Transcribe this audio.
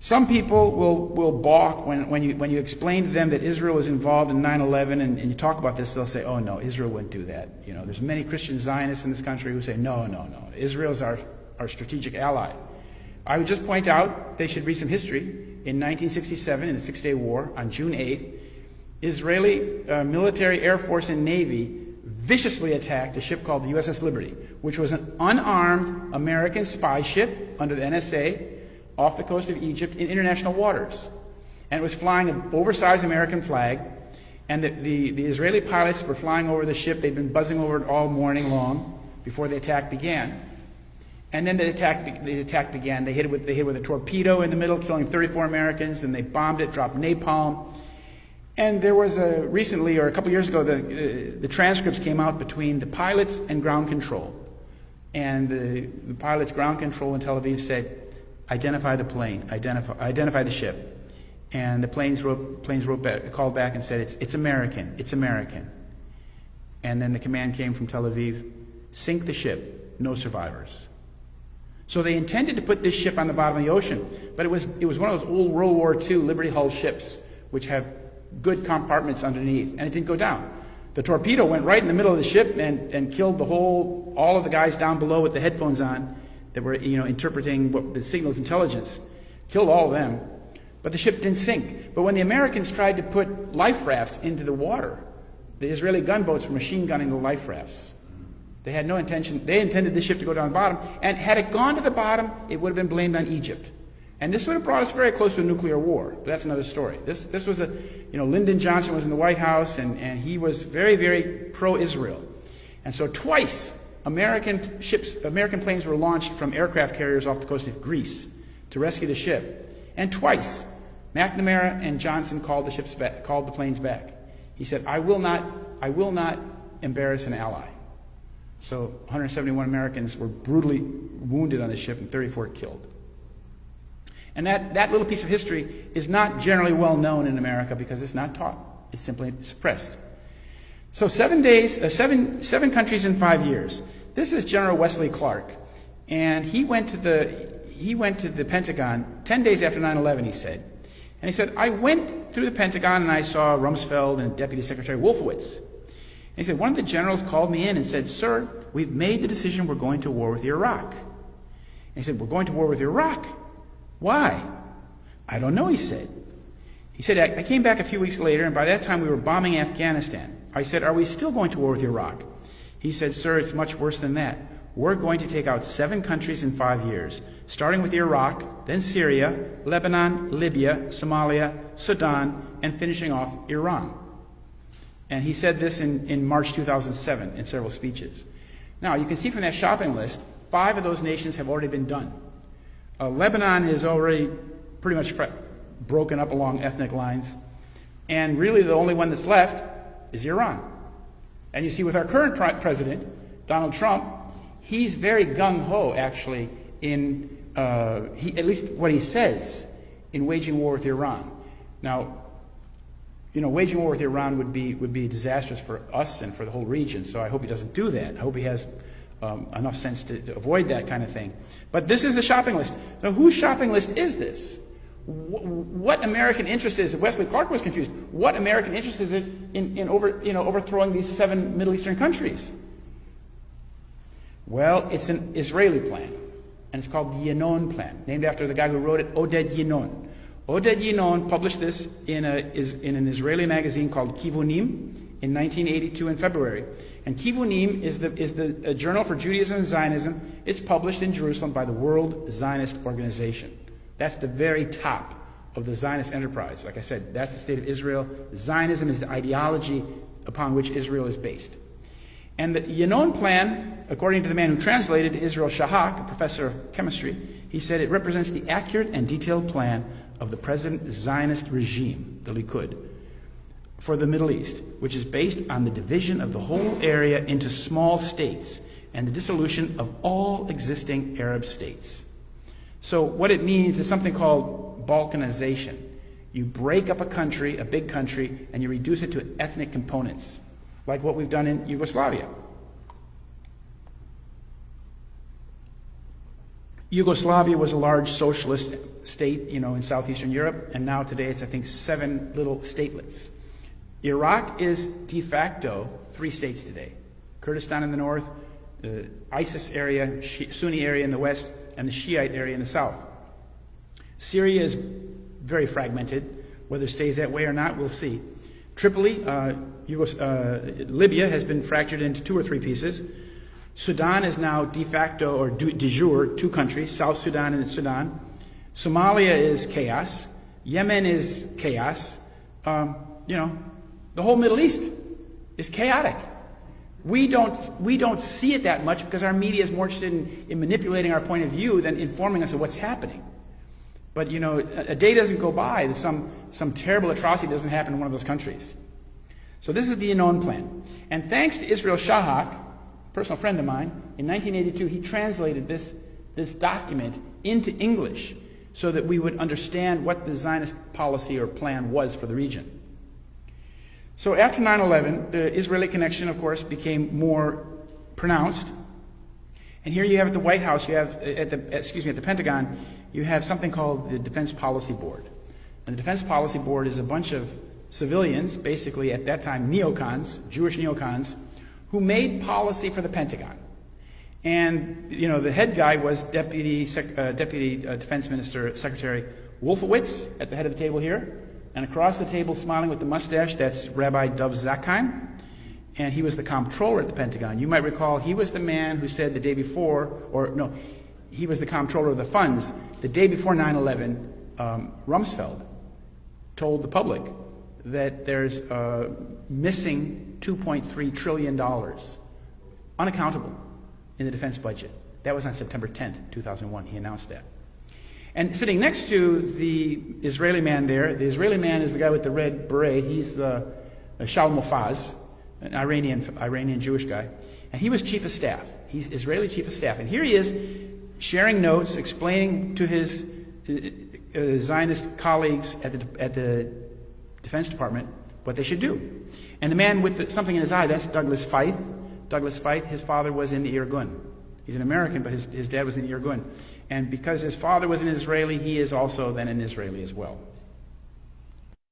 Some people will balk when you explain to them that Israel was involved in 9/11 and you talk about this. They'll say, "Oh no, Israel wouldn't do that." You know, there's many Christian Zionists in this country who say, "No, no, no, Israel's our strategic ally." I would just point out they should read some history. In 1967, in the Six-Day War, on June 8th, Israeli military, Air Force, and Navy viciously attacked a ship called the USS Liberty, which was an unarmed American spy ship under the NSA off the coast of Egypt in international waters. And it was flying an oversized American flag, and the Israeli pilots were flying over the ship. They'd been buzzing over it all morning long before the attack began. And then the attack began. They hit it with a torpedo in the middle, killing 34 Americans. Then they bombed it, dropped napalm. And there was recently, or a couple years ago, the transcripts came out between the pilots and ground control. And the pilots' ground control in Tel Aviv said, "Identify the plane, identify the ship." And the planes called back and said, "It's American, it's American." And then the command came from Tel Aviv, "Sink the ship, no survivors." So they intended to put this ship on the bottom of the ocean, but it was one of those old World War II Liberty hull ships, which have good compartments underneath, and it didn't go down. The torpedo went right in the middle of the ship and killed all of the guys down below with the headphones on that were interpreting what the signal's intelligence. Killed all of them, but the ship didn't sink. But when the Americans tried to put life rafts into the water, the Israeli gunboats were machine gunning the life rafts. They had no intention. They intended the ship to go down the bottom, and had it gone to the bottom, it would have been blamed on Egypt. And this would have brought us very close to a nuclear war, but that's another story. This was Lyndon Johnson was in the White House, and he was very, very pro-Israel. And so twice, American planes were launched from aircraft carriers off the coast of Greece to rescue the ship. And twice, McNamara and Johnson called the planes back. He said, I will not embarrass an ally." So 171 Americans were brutally wounded on the ship and 34 killed. And that little piece of history is not generally well known in America because it's not taught. It's simply suppressed. So 7 countries in 5 years. This is General Wesley Clark, and he went to the Pentagon 10 days after 9/11. He said, I went through the Pentagon and I saw Rumsfeld and Deputy Secretary Wolfowitz. And he said, one of the generals called me in and said, "Sir, we've made the decision we're going to war with Iraq." And he said, "We're going to war with Iraq? Why?" "I don't know," he said. He said, I came back a few weeks later, and by that time we were bombing Afghanistan. I said, "Are we still going to war with Iraq?" He said, "Sir, it's much worse than that. We're going to take out 7 countries in 5 years, starting with Iraq, then Syria, Lebanon, Libya, Somalia, Sudan, and finishing off Iran." And he said this in March 2007 in several speeches. Now, you can see from that shopping list, 5 of those nations have already been done. Lebanon is already pretty much broken up along ethnic lines. And really the only one that's left is Iran. And you see with our current president, Donald Trump, he's very gung-ho, actually, at least what he says, in waging war with Iran. Now, waging war with Iran would be disastrous for us and for the whole region, so I hope he doesn't do that. I hope he has enough sense to avoid that kind of thing. But this is the shopping list. Now, whose shopping list is this? What American interest is it? Wesley Clark was confused. What American interest is it in overthrowing these 7 Middle Eastern countries? Well, it's an Israeli plan, and it's called the Yinon Plan, named after the guy who wrote it, Oded Yinon. Oded Yinon published this in an Israeli magazine called Kivunim in 1982 in February. And Kivunim is the journal for Judaism and Zionism. It's published in Jerusalem by the World Zionist Organization. That's the very top of the Zionist enterprise. Like I said, that's the state of Israel. Zionism is the ideology upon which Israel is based. And the Yinon Plan, according to the man who translated, Israel Shahak, a professor of chemistry, he said it represents the accurate and detailed plan of the present Zionist regime, the Likud, for the Middle East, which is based on the division of the whole area into small states and the dissolution of all existing Arab states. So what it means is something called Balkanization. You break up a country, a big country, and you reduce it to ethnic components, like what we've done in Yugoslavia. Yugoslavia was a large socialist state, in southeastern Europe, and now today it's, I think, 7 little statelets. Iraq is de facto 3 states today. Kurdistan in the north, the ISIS area, Sunni area in the west, and the Shiite area in the south. Syria is very fragmented. Whether it stays that way or not, we'll see. Tripoli, Libya has been fractured into 2 or 3 pieces. Sudan is now de facto or de jure 2 countries, South Sudan and Sudan. Somalia is chaos. Yemen is chaos. The whole Middle East is chaotic. We don't see it that much because our media is more interested in manipulating our point of view than informing us of what's happening. But a day doesn't go by that some terrible atrocity doesn't happen in one of those countries. So this is the Yinon plan. And thanks to Israel Shahak, a personal friend of mine, in 1982 he translated this document into English so that we would understand what the Zionist policy or plan was for the region. So after 9/11, the Israeli connection, of course, became more pronounced. And here you have at the White House, you have at the Pentagon, you have something called the Defense Policy Board. And the Defense Policy Board is a bunch of civilians, basically at that time neocons, Jewish neocons, who made policy for the Pentagon. And the head guy was Deputy Defense Minister Secretary Wolfowitz at the head of the table here. And across the table, smiling with the mustache, that's Rabbi Dov Zakheim. And he was the comptroller at the Pentagon. You might recall he was the man who said the day before, he was the comptroller of the funds. The day before 9/11, Rumsfeld told the public that there's missing $2.3 trillion, unaccountable, in the defense budget. That was on September 10th, 2001. He announced that. And sitting next to the Israeli man there, the Israeli man is the guy with the red beret. He's the Shaul Mofaz, an Iranian Jewish guy. And he was chief of staff. He's Israeli chief of staff. And here he is sharing notes, explaining to his Zionist colleagues at the Defense Department what they should do. And the man with something in his eye, that's Douglas Feith. Douglas Feith, his father was in the Irgun. He's an American, but his dad was in the Irgun. And because his father was an Israeli, he is also then an Israeli as well.